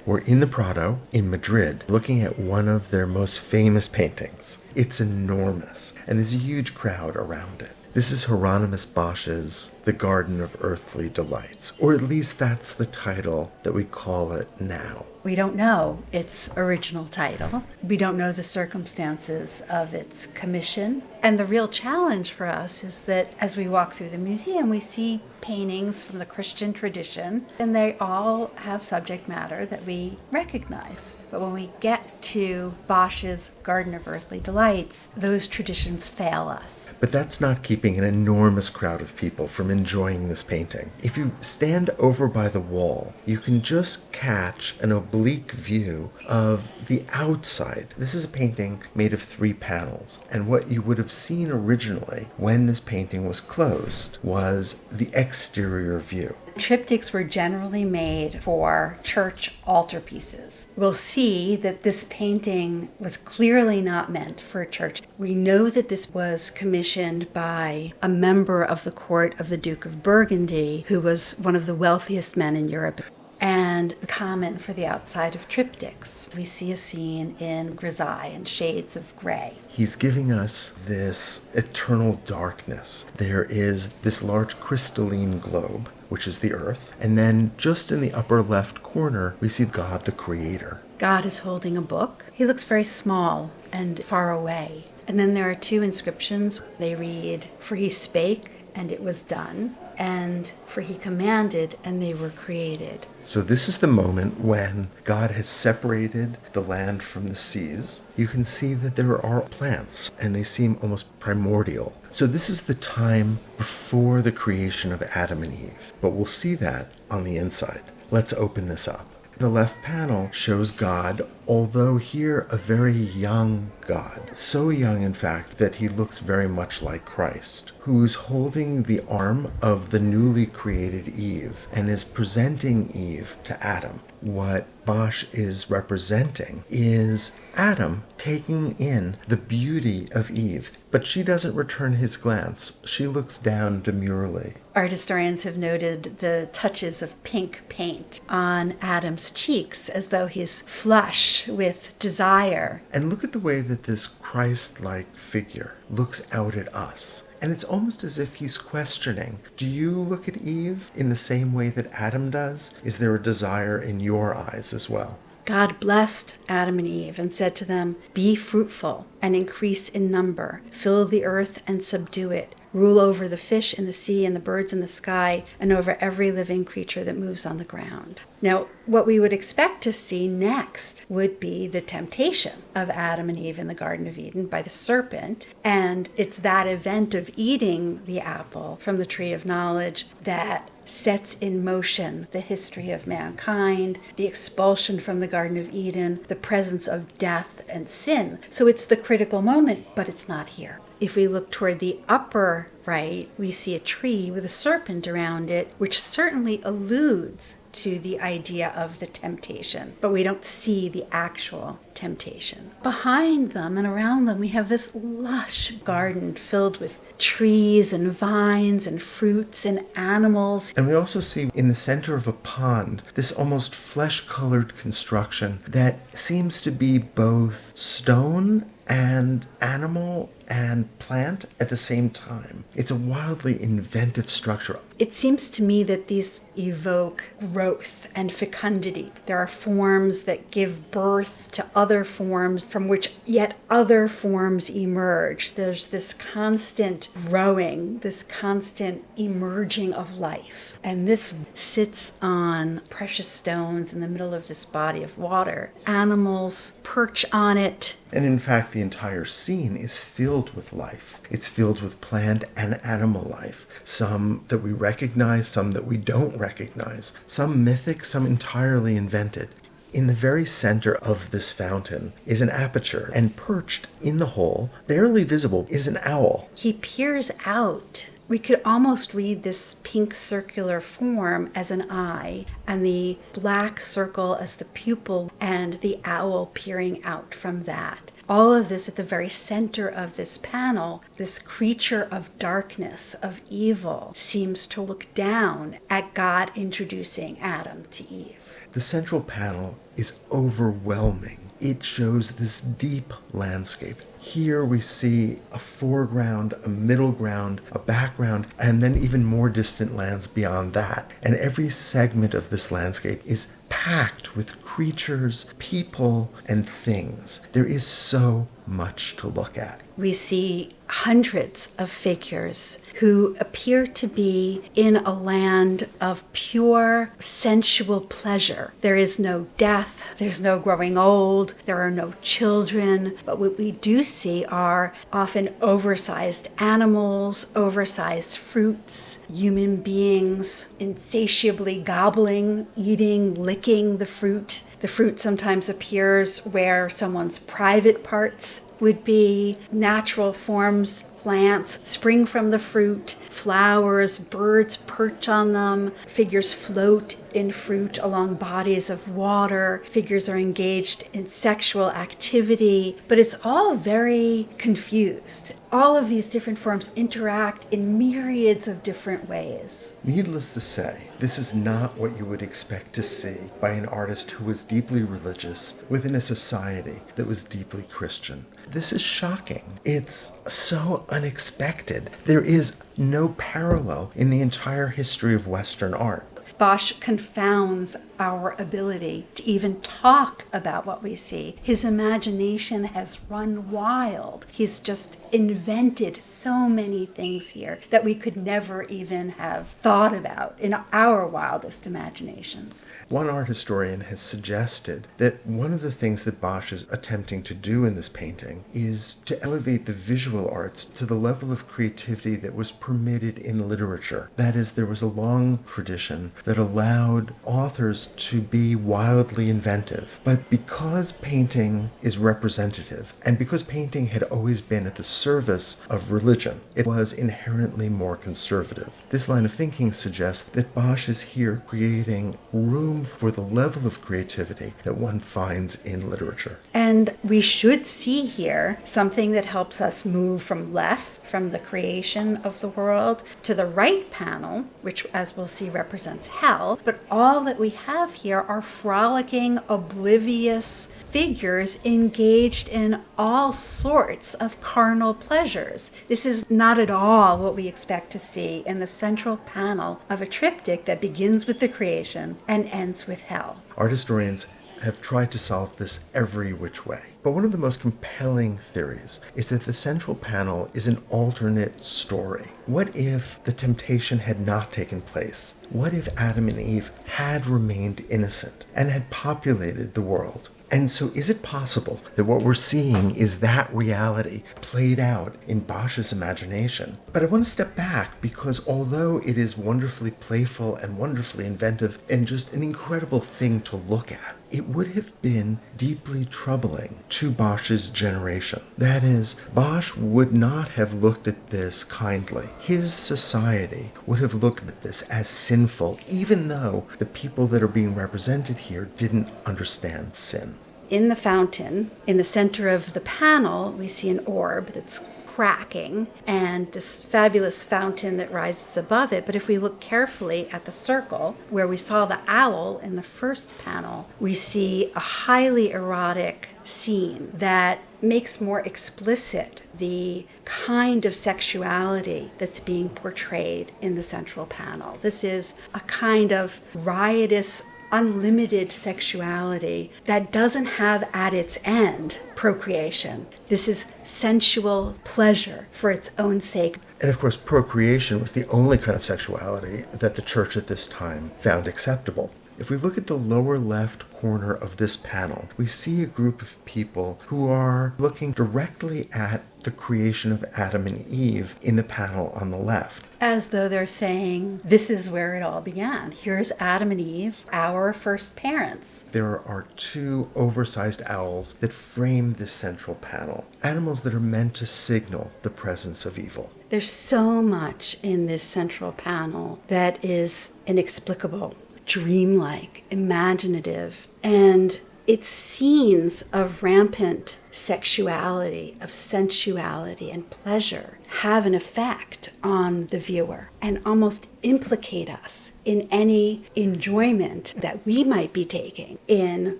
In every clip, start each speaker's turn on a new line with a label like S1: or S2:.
S1: We're in the Prado in Madrid looking at one of their most famous paintings. It's enormous, and there's a huge crowd around it. This is Hieronymus Bosch's The Garden of Earthly Delights, or at least that's the title that we call it now.
S2: We don't know its original title. We don't know the circumstances of its commission. And the real challenge for us is that as we walk through the museum, we see paintings from the Christian tradition, and they all have subject matter that we recognize. But when we get to Bosch's Garden of Earthly Delights, those traditions fail us.
S1: But that's not keeping an enormous crowd of people from enjoying this painting. If you stand over by the wall, you can just catch an oblique view of the outside. This is a painting made of 3 panels, and what you would have seen originally when this painting was closed was the exterior view.
S2: Triptychs were generally made for church altarpieces. We'll see that this painting was clearly not meant for a church. We know that this was commissioned by a member of the court of the Duke of Burgundy, who was one of the wealthiest men in Europe, and common for the outside of triptychs. We see a scene in grisaille and shades of gray.
S1: He's giving us this eternal darkness. There is this large crystalline globe, which is the earth, and then just in the upper left corner, we see God the Creator.
S2: God is holding a book. He looks very small and far away. And then there are 2 inscriptions. They read, "For he spake, and it was done," and "For he commanded, and they were created."
S1: So this is the moment when God has separated the land from the seas. You can see that there are plants, and they seem almost primordial. So this is the time before the creation of Adam and Eve. But we'll see that on the inside. Let's open this up. The left panel shows God, although here a very young God. So young, in fact, that he looks very much like Christ, who's holding the arm of the newly created Eve and is presenting Eve to Adam. What Bosch is representing is Adam taking in the beauty of Eve, but she doesn't return his glance. She looks down demurely.
S2: Art historians have noted the touches of pink paint on Adam's cheeks as though he's flush with desire.
S1: And look at the way that this Christ-like figure looks out at us. And it's almost as if he's questioning, do you look at Eve in the same way that Adam does? Is there a desire in your eyes as well?
S2: God blessed Adam and Eve and said to them, "Be fruitful and increase in number, fill the earth and subdue it. Rule over the fish in the sea and the birds in the sky, and over every living creature that moves on the ground." Now, what we would expect to see next would be the temptation of Adam and Eve in the Garden of Eden by the serpent. And it's that event of eating the apple from the tree of knowledge that sets in motion the history of mankind, the expulsion from the Garden of Eden, the presence of death and sin. So it's the critical moment, but it's not here. If we look toward the upper right, we see a tree with a serpent around it, which certainly alludes to the idea of the temptation, but we don't see the actual temptation. Behind them and around them, we have this lush garden filled with trees and vines and fruits and animals.
S1: And we also see in the center of a pond this almost flesh-colored construction that seems to be both stone and animal and plant at the same time. It's a wildly inventive structure.
S2: It seems to me that these evoke growth and fecundity. There are forms that give birth to other forms from which yet other forms emerge. There's this constant growing, this constant emerging of life. And this sits on precious stones in the middle of this body of water. Animals perch on it.
S1: And in fact, the entire scene is filled with life. It's filled with plant and animal life. Some that we recognize, some that we don't recognize. Some mythic, some entirely invented. In the very center of this fountain is an aperture, and perched in the hole, barely visible, is an owl.
S2: He peers out. We could almost read this pink circular form as an eye, and the black circle as the pupil, and the owl peering out from that. all of this at the very center of this panel, this creature of darkness, of evil, seems to look down at God introducing Adam to Eve.
S1: The central panel is overwhelming. It shows this deep landscape. Here we see a foreground, a middle ground, a background, and then even more distant lands beyond that. And every segment of this landscape is packed with creatures, people, and things. There is so much to look at.
S2: We see hundreds of figures who appear to be in a land of pure sensual pleasure. There is no death, there's no growing old, there are no children, but what we do see are often oversized animals, oversized fruits, human beings insatiably gobbling, eating, licking the fruit. The fruit sometimes appears where someone's private parts would be. Natural forms, plants spring from the fruit, flowers, birds perch on them, figures float in fruit along bodies of water, figures are engaged in sexual activity, but it's all very confused. All of these different forms interact in myriads of different ways.
S1: Needless to say, this is not what you would expect to see by an artist who was deeply religious within a society that was deeply Christian. This is shocking. It's so unexpected. There is no parallel in the entire history of Western art.
S2: Bosch confounds our ability to even talk about what we see. His imagination has run wild. He's just invented so many things here that we could never even have thought about in our wildest imaginations.
S1: One art historian has suggested that one of the things that Bosch is attempting to do in this painting is to elevate the visual arts to the level of creativity that was permitted in literature. That is, there was a long tradition that allowed authors to be wildly inventive. But because painting is representative, and because painting had always been at the service of religion, it was inherently more conservative. This line of thinking suggests that Bosch is here creating room for the level of creativity that one finds in literature.
S2: And we should see here something that helps us move from left, from the creation of the world, to the right panel, which, as we'll see, represents hell. But all that we have here are frolicking, oblivious figures engaged in all sorts of carnal pleasures. This is not at all what we expect to see in the central panel of a triptych that begins with the creation and ends with hell.
S1: Art historians have tried to solve this every which way. But one of the most compelling theories is that the central panel is an alternate story. What if the temptation had not taken place? What if Adam and Eve had remained innocent and had populated the world? And so is it possible that what we're seeing is that reality played out in Bosch's imagination? But I want to step back because although it is wonderfully playful and wonderfully inventive and just an incredible thing to look at, it would have been deeply troubling to Bosch's generation. That is, Bosch would not have looked at this kindly. His society would have looked at this as sinful, even though the people that are being represented here didn't understand sin.
S2: In the fountain, in the center of the panel, we see an orb that's cracking and this fabulous fountain that rises above it. But if we look carefully at the circle where we saw the owl in the first panel, we see a highly erotic scene that makes more explicit the kind of sexuality that's being portrayed in the central panel. This is a kind of riotous, unlimited sexuality that doesn't have at its end procreation. This is sensual pleasure for its own sake.
S1: And of course, procreation was the only kind of sexuality that the church at this time found acceptable. If we look at the lower left corner of this panel, we see a group of people who are looking directly at the creation of Adam and Eve in the panel on the left.
S2: As though they're saying, this is where it all began. Here's Adam and Eve, our first parents.
S1: There are two oversized owls that frame this central panel, animals that are meant to signal the presence of evil.
S2: There's so much in this central panel that is inexplicable, dreamlike, imaginative, and it's scenes of rampant sexuality, of sensuality and pleasure have an effect on the viewer and almost implicate us in any enjoyment that we might be taking in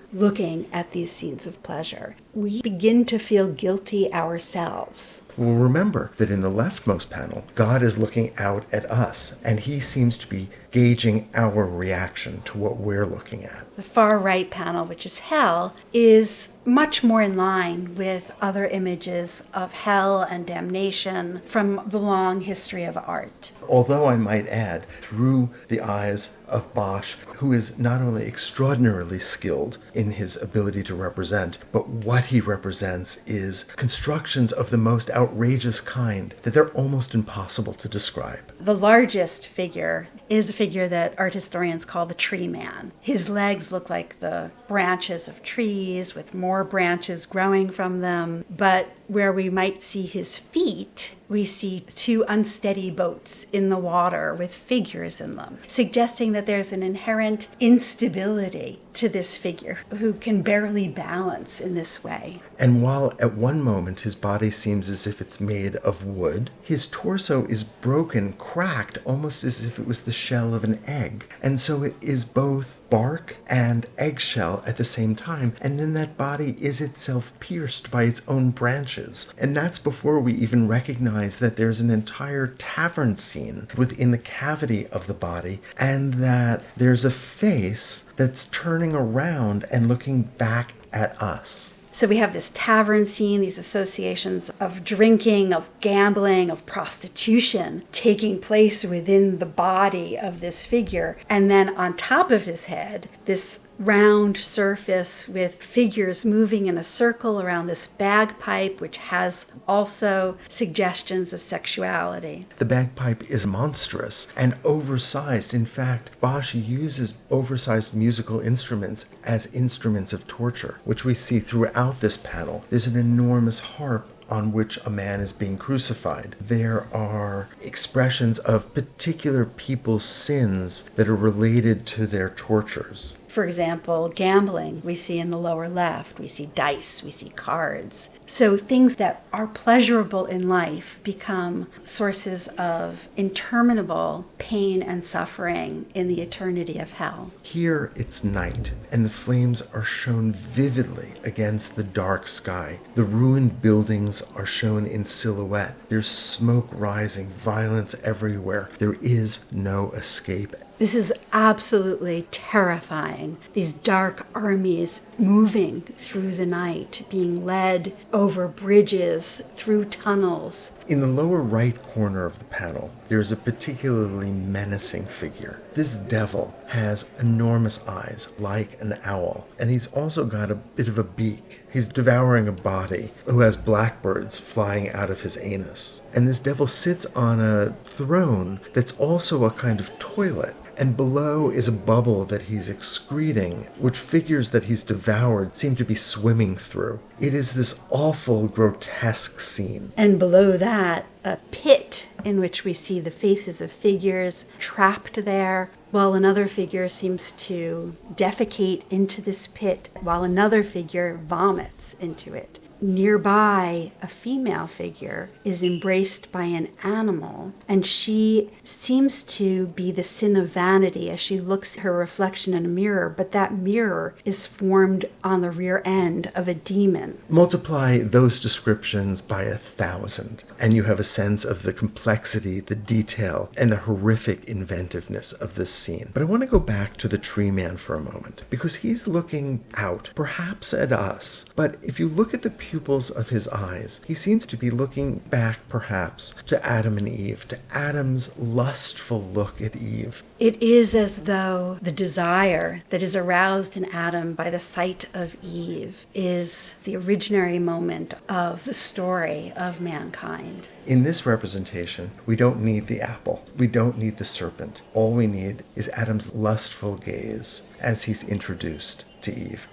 S2: looking at these scenes of pleasure. We begin to feel guilty ourselves.
S1: Well, remember that in the leftmost panel, God is looking out at us, and he seems to be gauging our reaction to what we're looking at.
S2: The far right panel, which is hell, is much more in line with other images of hell and damnation from the long history of art.
S1: Although I might add, through the eyes of Bosch, who is not only extraordinarily skilled in his ability to represent, but what he represents is constructions of the most outrageous kind that they're almost impossible to describe.
S2: The largest figure is a figure that art historians call the tree man. His legs look like the branches of trees with more branches growing from them, but where we might see his feet, we see two unsteady boats in the water with figures in them, suggesting that there's an inherent instability to this figure who can barely balance in this way.
S1: And while at one moment his body seems as if it's made of wood, his torso is broken, cracked, almost as if it was the shell of an egg. And so it is both bark and eggshell at the same time. And then that body is itself pierced by its own branches. And that's before we even recognize that there's an entire tavern scene within the cavity of the body, and that there's a face that's turning around and looking back at us.
S2: So we have this tavern scene, these associations of drinking, of gambling, of prostitution taking place within the body of this figure. And then on top of his head, this round surface with figures moving in a circle around this bagpipe, which has also suggestions of sexuality.
S1: The bagpipe is monstrous and oversized. In fact, Bosch uses oversized musical instruments as instruments of torture, which we see throughout this panel. There's an enormous harp on which a man is being crucified. There are expressions of particular people's sins that are related to their tortures.
S2: For example, gambling, we see in the lower left, we see dice, we see cards. So things that are pleasurable in life become sources of interminable pain and suffering in the eternity of hell.
S1: Here it's night, and the flames are shown vividly against the dark sky. The ruined buildings are shown in silhouette. There's smoke rising, violence everywhere. There is no escape.
S2: This is absolutely terrifying. These dark armies moving through the night, being led over bridges, through tunnels.
S1: In the lower right corner of the panel, there's a particularly menacing figure. This devil has enormous eyes, like an owl, and he's also got a bit of a beak. He's devouring a body who has blackbirds flying out of his anus. And this devil sits on a throne that's also a kind of toilet. And below is a bubble that he's excreting, which figures that he's devoured seem to be swimming through. It is this awful, grotesque scene.
S2: And below that, a pit in which we see the faces of figures trapped there, while another figure seems to defecate into this pit, while another figure vomits into it. Nearby, a female figure is embraced by an animal, and she seems to be the sin of vanity as she looks at her reflection in a mirror, but that mirror is formed on the rear end of a demon.
S1: Multiply those descriptions by 1,000, and you have a sense of the complexity, the detail, and the horrific inventiveness of this scene. But I want to go back to the tree man for a moment, because he's looking out, perhaps at us, but if you look at the pupils of his eyes, he seems to be looking back, perhaps, to Adam and Eve, to Adam's lustful look at Eve.
S2: It is as though the desire that is aroused in Adam by the sight of Eve is the originary moment of the story of mankind.
S1: In this representation, we don't need the apple. We don't need the serpent. All we need is Adam's lustful gaze as he's introduced to Eve.